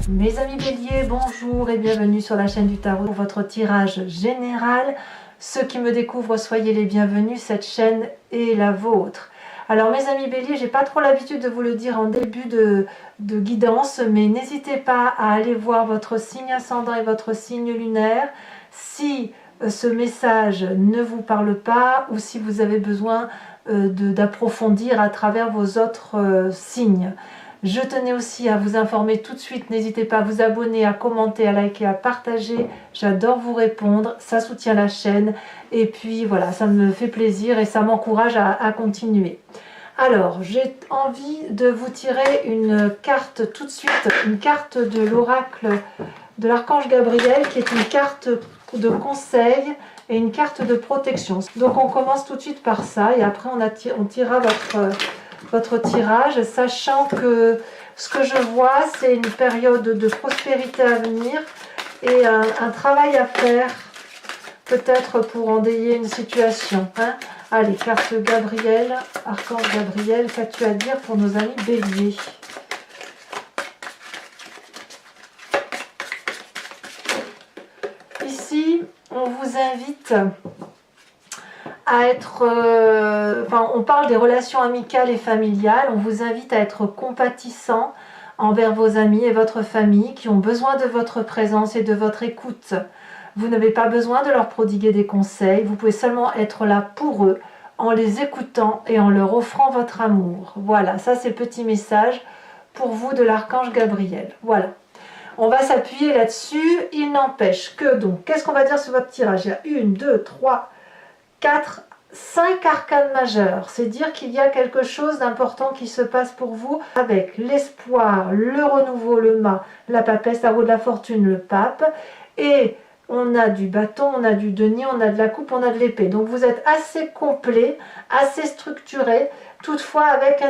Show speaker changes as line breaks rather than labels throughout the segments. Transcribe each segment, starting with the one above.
Mes amis Bélier, bonjour et bienvenue sur la chaîne du tarot pour votre tirage général. Ceux qui me découvrent, soyez les bienvenus, cette chaîne est la vôtre. Alors mes amis Bélier, j'ai pas trop l'habitude de vous le dire en début de guidance, mais n'hésitez pas à aller voir votre signe ascendant et votre signe lunaire si ce message ne vous parle pas ou si vous avez besoin d'approfondir à travers vos autres signes. Je tenais aussi à vous informer tout de suite, n'hésitez pas à vous abonner, à commenter, à liker, à partager. J'adore vous répondre, ça soutient la chaîne. Et puis voilà, ça me fait plaisir et ça m'encourage à continuer. Alors, j'ai envie de vous tirer une carte tout de suite, une carte de l'oracle de l'archange Gabriel, qui est une carte de conseil et une carte de protection. Donc on commence tout de suite par ça et après on tirera votre tirage, sachant que ce que je vois, c'est une période de prospérité à venir et un travail à faire, peut-être pour enrayer une situation. Allez, carte Gabriel, archange Gabriel, qu'as-tu à dire pour nos amis Bélier? Ici, on vous invite à être, on parle des relations amicales et familiales, on vous invite à être compatissant envers vos amis et votre famille qui ont besoin de votre présence et de votre écoute. Vous n'avez pas besoin de leur prodiguer des conseils, vous pouvez seulement être là pour eux en les écoutant et en leur offrant votre amour. Voilà, ça c'est le petit message pour vous de l'archange Gabriel. Voilà. On va s'appuyer là-dessus. Il n'empêche que, donc, qu'est-ce qu'on va dire sur votre tirage? Il y a 1, 2, 3, 4, 5 arcanes majeurs. C'est dire qu'il y a quelque chose d'important qui se passe pour vous avec l'espoir, le renouveau, le mât, la papesse, la roue de la fortune, le pape. Et on a du bâton, on a du denier, on a de la coupe, on a de l'épée. Donc vous êtes assez complet, assez structuré, toutefois avec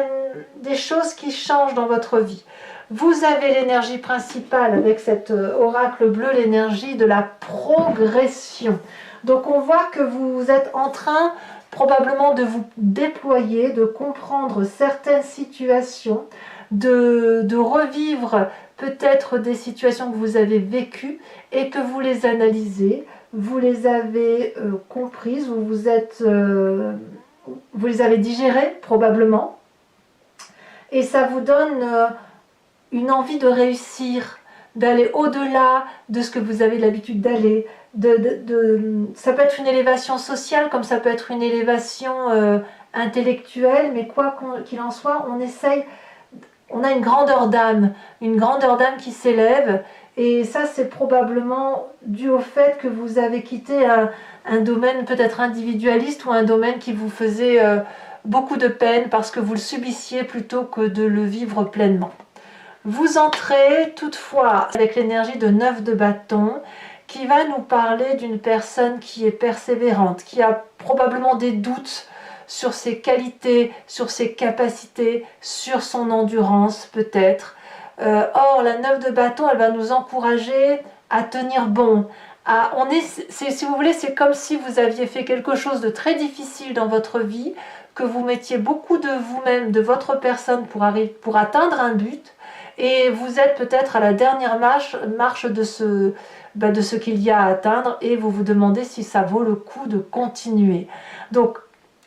des choses qui changent dans votre vie. Vous avez l'énergie principale avec cet oracle bleu, l'énergie de la progression. Donc on voit que vous êtes en train probablement de vous déployer, de comprendre certaines situations, de revivre peut-être des situations que vous avez vécues et que vous les analysez, vous les avez comprises, vous les avez digérées probablement, et ça vous donne une envie de réussir, d'aller au-delà de ce que vous avez l'habitude d'aller. Ça peut être une élévation sociale, comme ça peut être une élévation intellectuelle, mais quoi qu'il en soit, on a une grandeur d'âme qui s'élève, et ça c'est probablement dû au fait que vous avez quitté un domaine peut-être individualiste ou un domaine qui vous faisait beaucoup de peine parce que vous le subissiez plutôt que de le vivre pleinement. Vous entrez toutefois avec l'énergie de 9 de bâton qui va nous parler d'une personne qui est persévérante, qui a probablement des doutes sur ses qualités, sur ses capacités, sur son endurance peut-être. Or, la 9 de bâton, elle va nous encourager à tenir bon. Si vous voulez, c'est comme si vous aviez fait quelque chose de très difficile dans votre vie, que vous mettiez beaucoup de vous-même, de votre personne pour atteindre un but. Et vous êtes peut-être à la dernière marche de ce qu'il y a à atteindre et vous vous demandez si ça vaut le coup de continuer. Donc,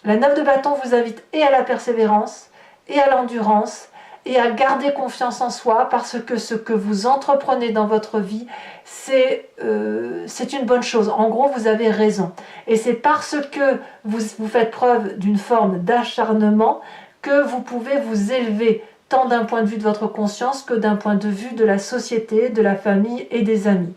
la 9 de bâton vous invite et à la persévérance et à l'endurance et à garder confiance en soi parce que ce que vous entreprenez dans votre vie, c'est une bonne chose. En gros, vous avez raison. Et c'est parce que vous faites preuve d'une forme d'acharnement que vous pouvez vous élever tant d'un point de vue de votre conscience que d'un point de vue de la société, de la famille et des amis.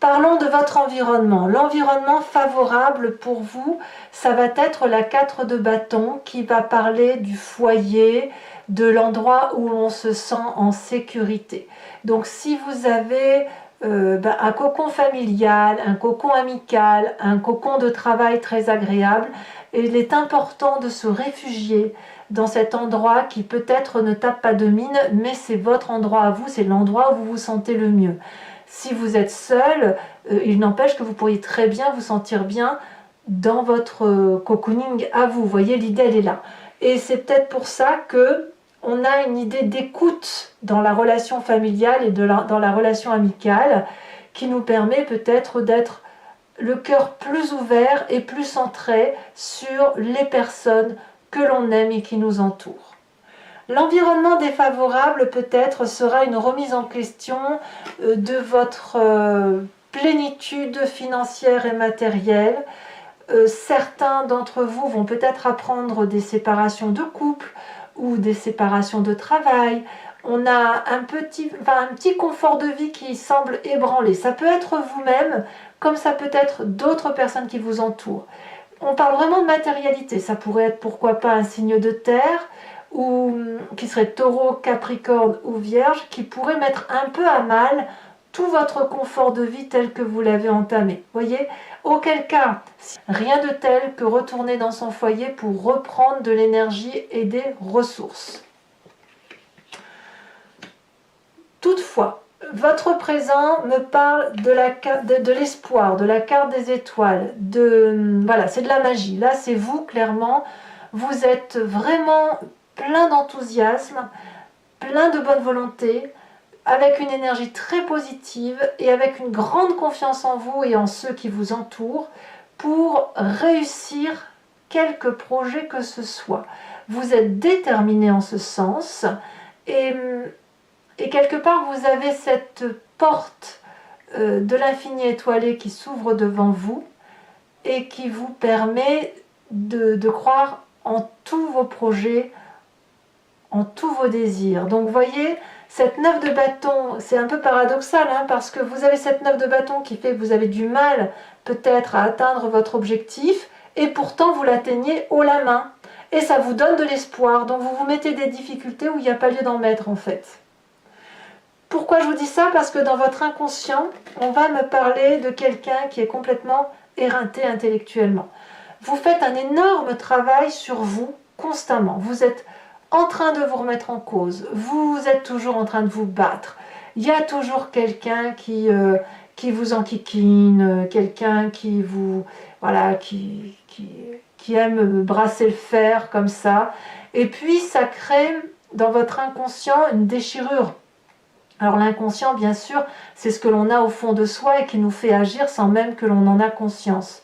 Parlons de votre environnement. L'environnement favorable pour vous, ça va être la 4 de bâton qui va parler du foyer, de l'endroit où on se sent en sécurité. Donc si vous avez un cocon familial, un cocon amical, un cocon de travail très agréable, il est important de se réfugier dans cet endroit qui peut-être ne tape pas de mine, mais c'est votre endroit à vous, c'est l'endroit où vous vous sentez le mieux. Si vous êtes seul, il n'empêche que vous pourriez très bien vous sentir bien dans votre cocooning à vous. Vous voyez, l'idée elle est là. Et c'est peut-être pour ça que on a une idée d'écoute dans la relation familiale et dans la relation amicale qui nous permet peut-être d'être le cœur plus ouvert et plus centré sur les personnes que l'on aime et qui nous entourent. L'environnement défavorable peut-être sera une remise en question de votre plénitude financière et matérielle. Certains d'entre vous vont peut-être apprendre des séparations de couple ou des séparations de travail. On a un petit confort de vie qui semble ébranlé. Ça peut être vous-même, comme ça peut être d'autres personnes qui vous entourent. On parle vraiment de matérialité. Ça pourrait être pourquoi pas un signe de terre, ou qui serait Taureau, Capricorne ou Vierge, qui pourrait mettre un peu à mal tout votre confort de vie tel que vous l'avez entamé. Voyez, auquel cas, rien de tel que retourner dans son foyer pour reprendre de l'énergie et des ressources. Toutefois, votre présent me parle de l'espoir, de la carte des étoiles, voilà, c'est de la magie. Là, c'est vous, clairement, vous êtes vraiment plein d'enthousiasme, plein de bonne volonté, avec une énergie très positive et avec une grande confiance en vous et en ceux qui vous entourent pour réussir quelque projet que ce soit. Vous êtes déterminé en ce sens et quelque part vous avez cette porte de l'infini étoilé qui s'ouvre devant vous et qui vous permet de croire en tous vos projets, en tous vos désirs. Donc vous voyez, cette 9 de bâton, c'est un peu paradoxal, parce que vous avez cette 9 de bâton qui fait que vous avez du mal peut-être à atteindre votre objectif, et pourtant vous l'atteignez haut la main. Et ça vous donne de l'espoir, donc vous vous mettez des difficultés où il n'y a pas lieu d'en mettre en fait. Pourquoi je vous dis ça? Parce que dans votre inconscient, on va me parler de quelqu'un qui est complètement éreinté intellectuellement. Vous faites un énorme travail sur vous constamment. Vous êtes en train de vous remettre en cause. Vous êtes toujours en train de vous battre. Il y a toujours quelqu'un qui vous enquiquine, quelqu'un qui vous... Voilà, qui aime brasser le fer comme ça. Et puis ça crée dans votre inconscient une déchirure. Alors l'inconscient, bien sûr, c'est ce que l'on a au fond de soi et qui nous fait agir sans même que l'on en a conscience.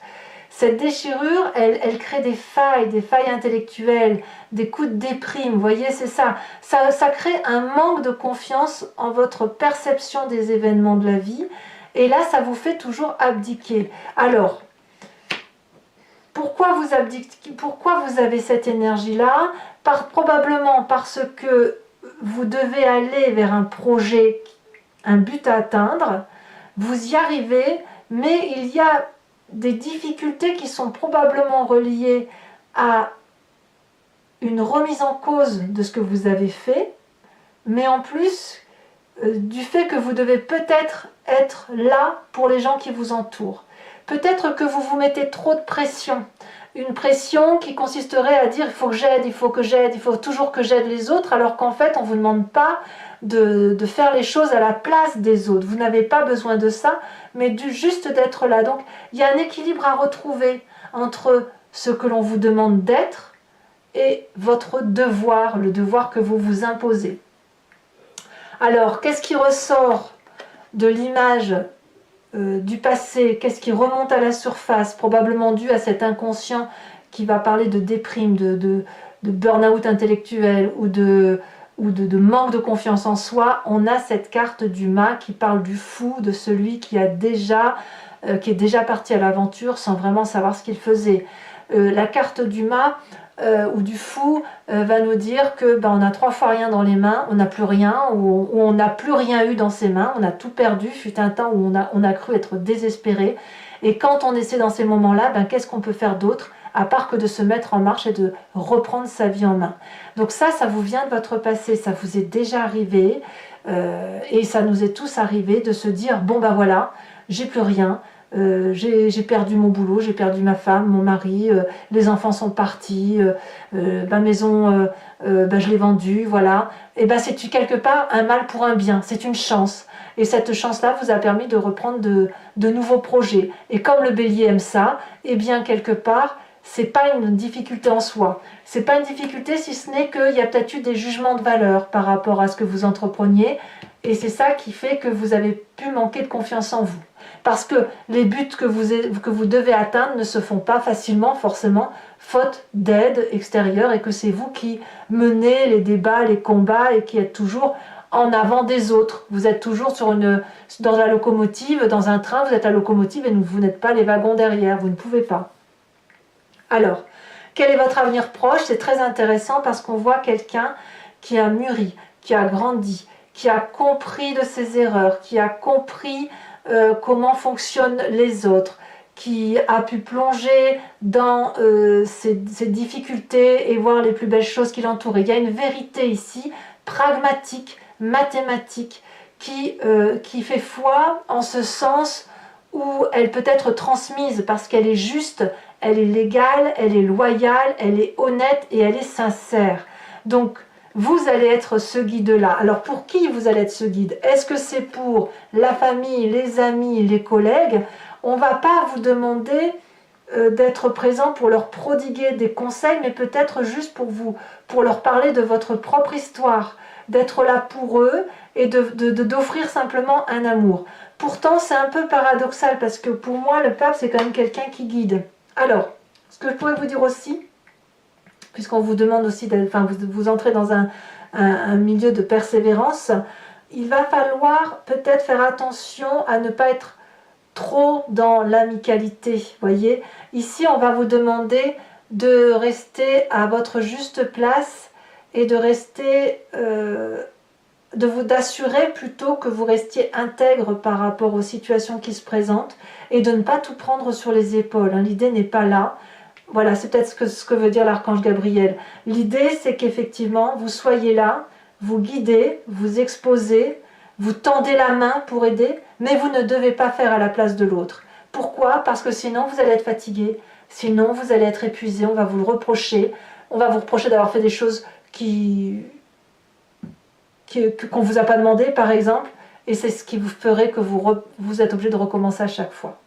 Cette déchirure, elle crée des failles intellectuelles, des coups de déprime, vous voyez, c'est ça. Ça crée un manque de confiance en votre perception des événements de la vie, et là, ça vous fait toujours abdiquer. Alors, pourquoi vous abdiquez? Pourquoi vous avez cette énergie-là? Probablement parce que vous devez aller vers un projet, un but à atteindre, vous y arrivez, mais il y a des difficultés qui sont probablement reliées à une remise en cause de ce que vous avez fait, mais en plus du fait que vous devez peut-être être là pour les gens qui vous entourent. Peut-être que vous vous mettez trop de pression, une pression qui consisterait à dire il faut que j'aide, il faut toujours que j'aide les autres, alors qu'en fait on ne vous demande pas de faire les choses à la place des autres. Vous n'avez pas besoin de ça, mais juste d'être là. Donc il y a un équilibre à retrouver entre ce que l'on vous demande d'être et votre devoir, le devoir que vous vous imposez. Alors, qu'est-ce qui ressort de l'image du passé? Qu'est-ce qui remonte à la surface? Probablement dû à cet inconscient qui va parler de déprime, de burn-out intellectuel ou de manque de confiance en soi. On a cette carte du mât qui parle du fou, de celui qui est déjà parti à l'aventure sans vraiment savoir ce qu'il faisait. La carte du mât ou du fou va nous dire que on a 3 fois rien dans les mains, on n'a plus rien, ou on n'a plus rien eu dans ses mains, on a tout perdu. Fut un temps où on a cru être désespéré, et quand on essaie dans ces moments-là, qu'est-ce qu'on peut faire d'autre à part que de se mettre en marche et de reprendre sa vie en main. Donc ça vous vient de votre passé, ça vous est déjà arrivé, et ça nous est tous arrivé de se dire bon voilà, j'ai plus rien. J'ai perdu mon boulot, j'ai perdu ma femme, mon mari, les enfants sont partis, ma maison, je l'ai vendue, voilà. Et c'est quelque part un mal pour un bien, c'est une chance. Et cette chance-là vous a permis de reprendre de nouveaux projets. Et comme le bélier aime ça, et bien quelque part, c'est pas une difficulté en soi. C'est pas une difficulté si ce n'est qu'il y a peut-être eu des jugements de valeur par rapport à ce que vous entrepreniez. Et c'est ça qui fait que vous avez pu manquer de confiance en vous. Parce que les buts que vous devez atteindre ne se font pas facilement, forcément, faute d'aide extérieure, et que c'est vous qui menez les débats, les combats, et qui êtes toujours en avant des autres. Vous êtes toujours dans la locomotive, dans un train, vous êtes la locomotive et vous n'êtes pas les wagons derrière, vous ne pouvez pas. Alors, quel est votre avenir proche? C'est très intéressant parce qu'on voit quelqu'un qui a mûri, qui a grandi, qui a compris de ses erreurs, qui a compris comment fonctionnent les autres, qui a pu plonger dans ses difficultés et voir les plus belles choses qui l'entourent. Il y a une vérité ici, pragmatique, mathématique, qui fait foi en ce sens où elle peut être transmise parce qu'elle est juste, elle est légale, elle est loyale, elle est honnête et elle est sincère. Donc, vous allez être ce guide-là. Alors, pour qui vous allez être ce guide? Est-ce que c'est pour la famille, les amis, les collègues? On ne va pas vous demander d'être présent pour leur prodiguer des conseils, mais peut-être juste pour leur parler de votre propre histoire, d'être là pour eux et d'offrir simplement un amour. Pourtant, c'est un peu paradoxal parce que pour moi, le pape, c'est quand même quelqu'un qui guide. Alors, ce que je pourrais vous dire aussi, puisqu'on vous demande aussi, vous entrez dans un milieu de persévérance, il va falloir peut-être faire attention à ne pas être trop dans l'amicalité. Voyez, ici, on va vous demander de rester à votre juste place et de rester, d'assurer plutôt que vous restiez intègre par rapport aux situations qui se présentent et de ne pas tout prendre sur les épaules. L'idée n'est pas là. Voilà, c'est peut-être ce que veut dire l'archange Gabriel. L'idée, c'est qu'effectivement, vous soyez là, vous guidez, vous exposez, vous tendez la main pour aider, mais vous ne devez pas faire à la place de l'autre. Pourquoi? Parce que sinon, vous allez être fatigué, sinon, vous allez être épuisé, on va vous le reprocher, on va vous reprocher d'avoir fait des choses qu'on ne vous a pas demandé, par exemple, et c'est ce qui vous ferait que vous êtes obligé de recommencer à chaque fois.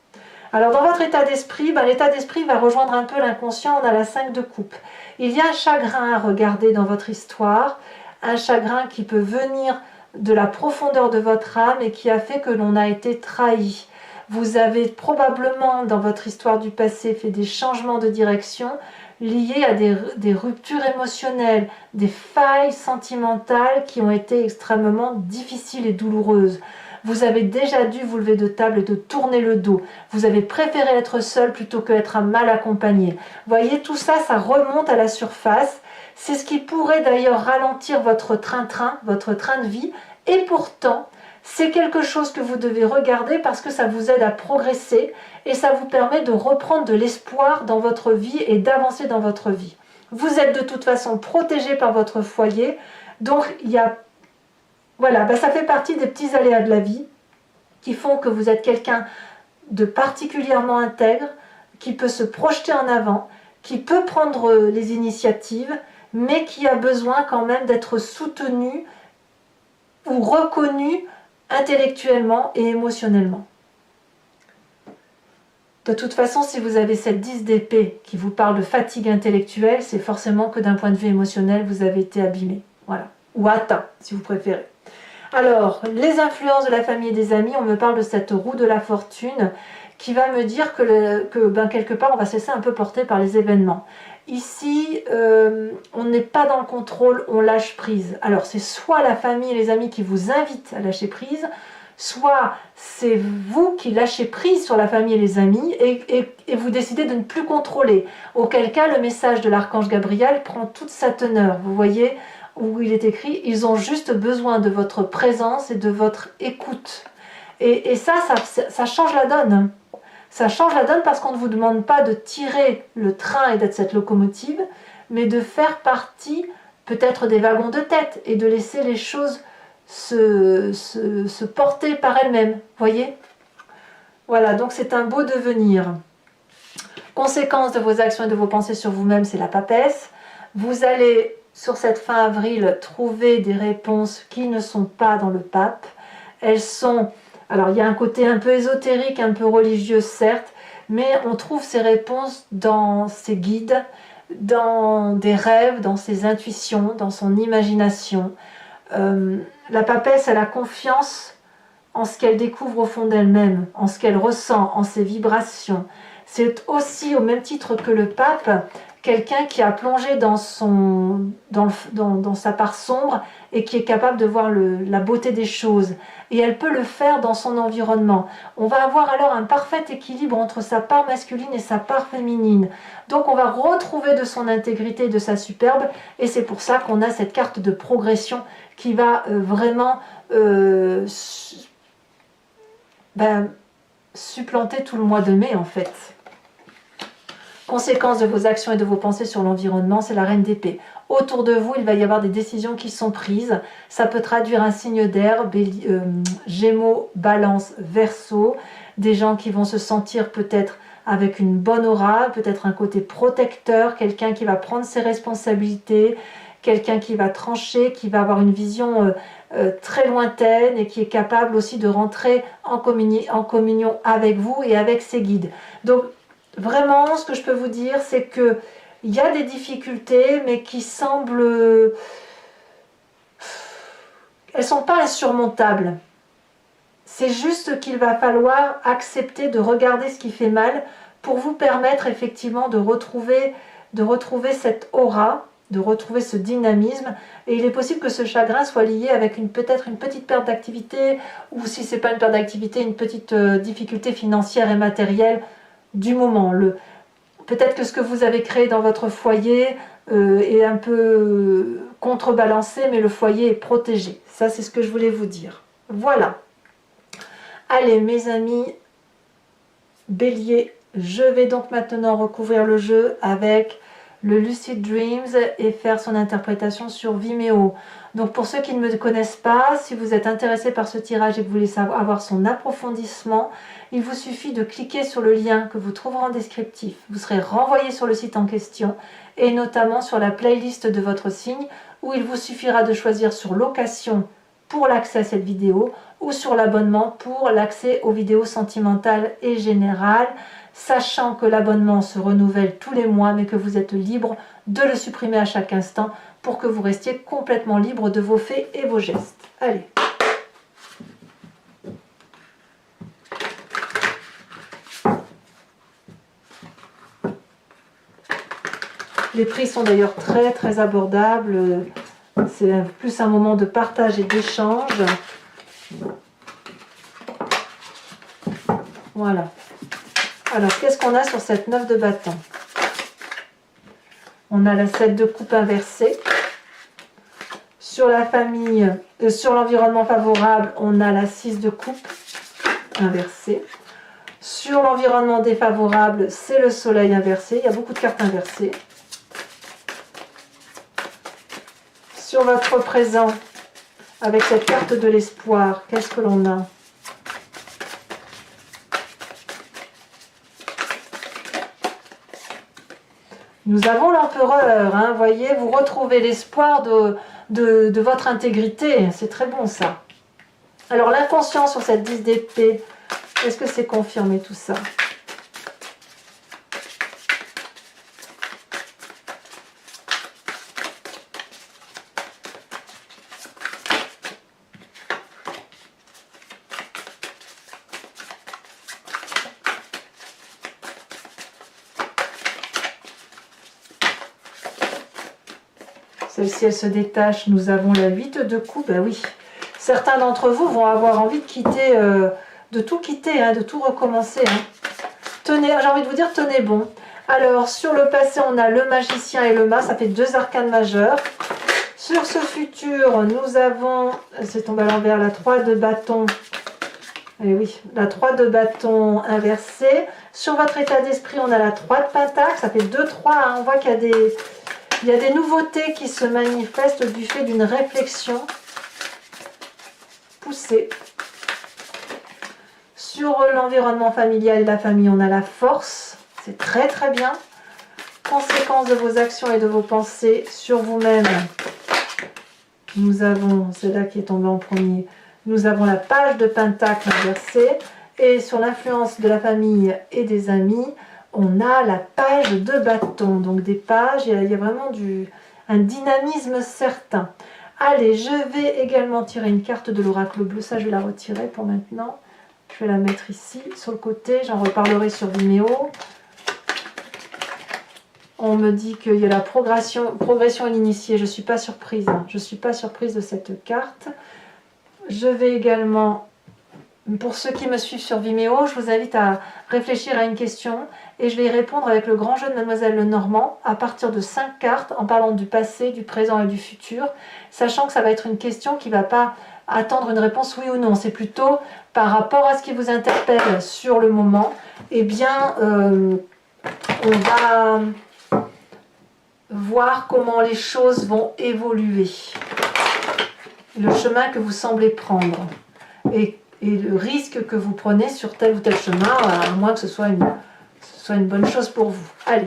Alors dans votre état d'esprit, l'état d'esprit va rejoindre un peu l'inconscient, on a la 5 de coupe. Il y a un chagrin à regarder dans votre histoire, un chagrin qui peut venir de la profondeur de votre âme et qui a fait que l'on a été trahi. Vous avez probablement dans votre histoire du passé fait des changements de direction liés à des ruptures émotionnelles, des failles sentimentales qui ont été extrêmement difficiles et douloureuses. Vous avez déjà dû vous lever de table et de tourner le dos. Vous avez préféré être seul plutôt qu'être mal accompagné. Voyez, tout ça, ça remonte à la surface. C'est ce qui pourrait d'ailleurs ralentir votre train-train, votre train de vie. Et pourtant, c'est quelque chose que vous devez regarder parce que ça vous aide à progresser et ça vous permet de reprendre de l'espoir dans votre vie et d'avancer dans votre vie. Vous êtes de toute façon protégé par votre foyer, donc voilà, ça fait partie des petits aléas de la vie qui font que vous êtes quelqu'un de particulièrement intègre, qui peut se projeter en avant, qui peut prendre les initiatives, mais qui a besoin quand même d'être soutenu ou reconnu intellectuellement et émotionnellement. De toute façon, si vous avez cette 10 d'épée qui vous parle de fatigue intellectuelle, c'est forcément que d'un point de vue émotionnel, vous avez été abîmé. Voilà. Ou atteint, si vous préférez. Alors, les influences de la famille et des amis, on me parle de cette roue de la fortune qui va me dire que quelque part, on va se laisser un peu porter par les événements. Ici, on n'est pas dans le contrôle, on lâche prise. Alors, c'est soit la famille et les amis qui vous invitent à lâcher prise, soit c'est vous qui lâchez prise sur la famille et les amis et vous décidez de ne plus contrôler. Auquel cas, le message de l'archange Gabriel prend toute sa teneur. Vous voyez où il est écrit, ils ont juste besoin de votre présence et de votre écoute. Et ça change la donne. Ça change la donne parce qu'on ne vous demande pas de tirer le train et d'être cette locomotive, mais de faire partie peut-être des wagons de tête et de laisser les choses se porter par elles-mêmes. Voyez? Voilà, donc c'est un beau devenir. Conséquence de vos actions et de vos pensées sur vous-même, c'est la papesse. Vous allez, sur cette fin avril, trouver des réponses qui ne sont pas dans le pape. Elles sont... Alors, il y a un côté un peu ésotérique, un peu religieux, certes, mais on trouve ces réponses dans ses guides, dans des rêves, dans ses intuitions, dans son imagination. La papesse, elle a confiance en ce qu'elle découvre au fond d'elle-même, en ce qu'elle ressent, en ses vibrations. C'est aussi, au même titre que le pape, quelqu'un qui a plongé dans sa part sombre et qui est capable de voir la beauté des choses. Et elle peut le faire dans son environnement. On va avoir alors un parfait équilibre entre sa part masculine et sa part féminine. Donc on va retrouver de son intégrité et de sa superbe. Et c'est pour ça qu'on a cette carte de progression qui va vraiment supplanter tout le mois de mai en fait. Conséquence de vos actions et de vos pensées sur l'environnement, c'est la reine d'épée. Autour de vous, il va y avoir des décisions qui sont prises. Ça peut traduire un signe d'air, Gémeaux, Balance, Verseau. Des gens qui vont se sentir peut-être avec une bonne aura, peut-être un côté protecteur, quelqu'un qui va prendre ses responsabilités, quelqu'un qui va trancher, qui va avoir une vision très lointaine et qui est capable aussi de rentrer en communion avec vous et avec ses guides. Donc, vraiment, ce que je peux vous dire, c'est que il y a des difficultés, mais qui semblent... Elles ne sont pas insurmontables. C'est juste qu'il va falloir accepter de regarder ce qui fait mal pour vous permettre effectivement de retrouver cette aura, de retrouver ce dynamisme. Et il est possible que ce chagrin soit lié avec peut-être une petite perte d'activité, ou si ce n'est pas une perte d'activité, une petite difficulté financière et matérielle du moment. Peut-être que ce que vous avez créé dans votre foyer est un peu contrebalancé, mais le foyer est protégé. Ça, c'est ce que je voulais vous dire. Voilà. Allez, mes amis, Bélier, je vais donc maintenant recouvrir le jeu avec le Lucid Dreams et faire son interprétation sur Vimeo. Donc pour ceux qui ne me connaissent pas, si vous êtes intéressé par ce tirage et que vous voulez avoir son approfondissement, il vous suffit de cliquer sur le lien que vous trouverez en descriptif. Vous serez renvoyé sur le site en question et notamment sur la playlist de votre signe où il vous suffira de choisir sur location pour l'accès à cette vidéo ou sur l'abonnement pour l'accès aux vidéos sentimentales et générales, sachant que l'abonnement se renouvelle tous les mois mais que vous êtes libre de le supprimer à chaque instant pour que vous restiez complètement libre de vos faits et vos gestes. Allez. Les prix sont d'ailleurs très très abordables. C'est plus un moment de partage et d'échange. Voilà. Alors, qu'est-ce qu'on a sur cette 9 de bâton? On a la 7 de coupe inversée. Sur la famille, sur l'environnement favorable, on a la 6 de coupe inversée. Sur l'environnement défavorable, c'est le soleil inversé. Il y a beaucoup de cartes inversées. Sur votre présent, avec cette carte de l'espoir, qu'est-ce que l'on a? Nous avons l'empereur, hein, voyez, vous retrouvez l'espoir de votre intégrité, c'est très bon ça. Alors l'inconscient sur cette 10 d'épée, est-ce que c'est confirmé tout ça? Celle-ci, elle se détache. Nous avons la 8 de coupe. Ben oui, certains d'entre vous vont avoir envie de quitter, de tout quitter, hein, de tout recommencer. Hein. Tenez, j'ai envie de vous dire, tenez bon. Alors, sur le passé, on a le magicien et le mât. Ça fait 2 arcanes majeures. Sur ce futur, nous avons, c'est tombé à l'envers, la 3 de bâton. Et oui, la 3 de bâton inversée. Sur votre état d'esprit, on a la 3 de pentacle. Ça fait 2-3. Hein. On voit qu'il y a des... Il y a des nouveautés qui se manifestent du fait d'une réflexion poussée. Sur l'environnement familial et la famille, on a la force. C'est très très bien. Conséquence de vos actions et de vos pensées sur vous-même. Nous avons, c'est là qui est tombé en premier, nous avons la page de pentacle inversée. Et sur l'influence de la famille et des amis, on a la page de bâton. Donc des pages, il y a vraiment un dynamisme certain. Allez, je vais également tirer une carte de l'oracle bleu. Ça, je vais la retirer pour maintenant. Je vais la mettre ici, sur le côté. J'en reparlerai sur Vimeo. On me dit qu'il y a la progression à l'initié. Je ne suis pas surprise. Hein. Je ne suis pas surprise de cette carte. Je vais également, pour ceux qui me suivent sur Vimeo, je vous invite à réfléchir à une question et je vais y répondre avec le grand jeu de Mademoiselle Lenormand à partir de 5 cartes en parlant du passé, du présent et du futur, sachant que ça va être une question qui ne va pas attendre une réponse oui ou non. C'est plutôt par rapport à ce qui vous interpelle sur le moment. Eh bien, on va voir comment les choses vont évoluer, le chemin que vous semblez prendre et le risque que vous prenez sur tel ou tel chemin, à moins que ce soit une bonne chose pour vous. Allez.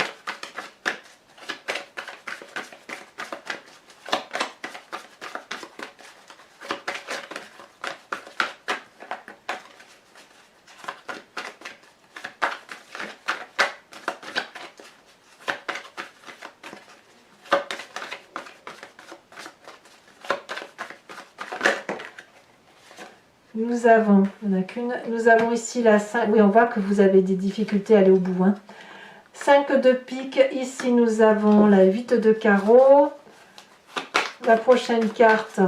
Nous avons, il n'y en a qu'une, nous avons ici la 5, oui on voit que vous avez des difficultés à aller au bout. Hein. 5 de pique, ici nous avons la 8 de carreau, la prochaine carte.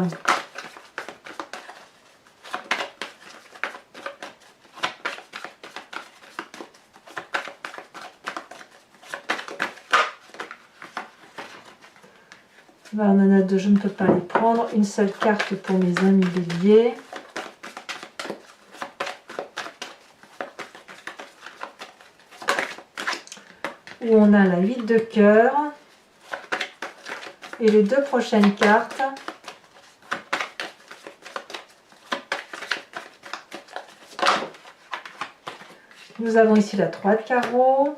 Là, on en a deux, je ne peux pas les prendre. Une seule carte pour mes amis béliers. Où on a la 8 de cœur. Et les deux prochaines cartes. Nous avons ici la 3 de carreau.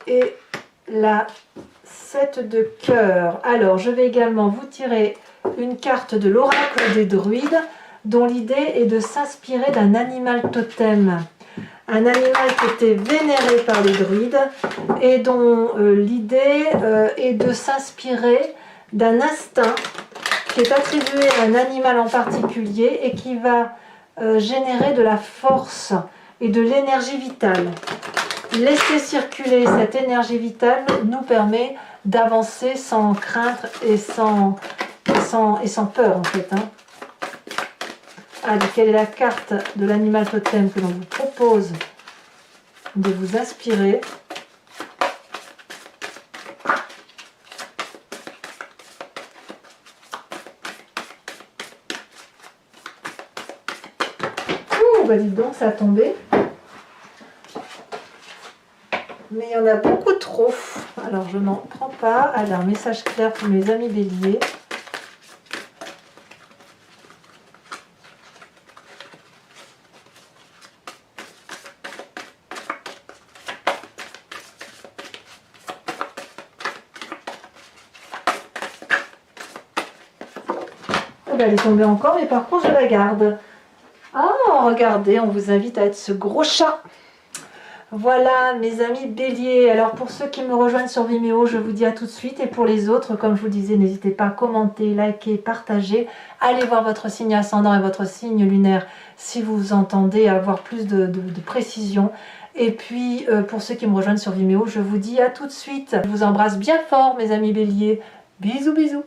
Et la 7 de cœur. Alors, je vais également vous tirer une carte de l'oracle des druides, dont l'idée est de s'inspirer d'un animal totem. Un animal qui était vénéré par les druides et dont l'idée est de s'inspirer d'un instinct qui est attribué à un animal en particulier et qui va générer de la force et de l'énergie vitale. Laisser circuler cette énergie vitale nous permet d'avancer sans crainte et sans peur en fait. Hein. Allez, quelle est la carte de l'animal totem que l'on vous propose de vous inspirer? Ouh, bah dites donc, ça a tombé. Mais il y en a beaucoup trop. Alors je n'en prends pas. Allez, un message clair pour mes amis béliers. Oh, ben, elle est tombée encore, mais par contre je la garde. Ah, regardez, on vous invite à être ce gros chat. Voilà mes amis béliers, alors pour ceux qui me rejoignent sur Vimeo, je vous dis à tout de suite et pour les autres, comme je vous disais, n'hésitez pas à commenter, liker, partager, allez voir votre signe ascendant et votre signe lunaire si vous entendez avoir plus de précision. Et puis pour ceux qui me rejoignent sur Vimeo, je vous dis à tout de suite, je vous embrasse bien fort mes amis béliers, bisous bisous.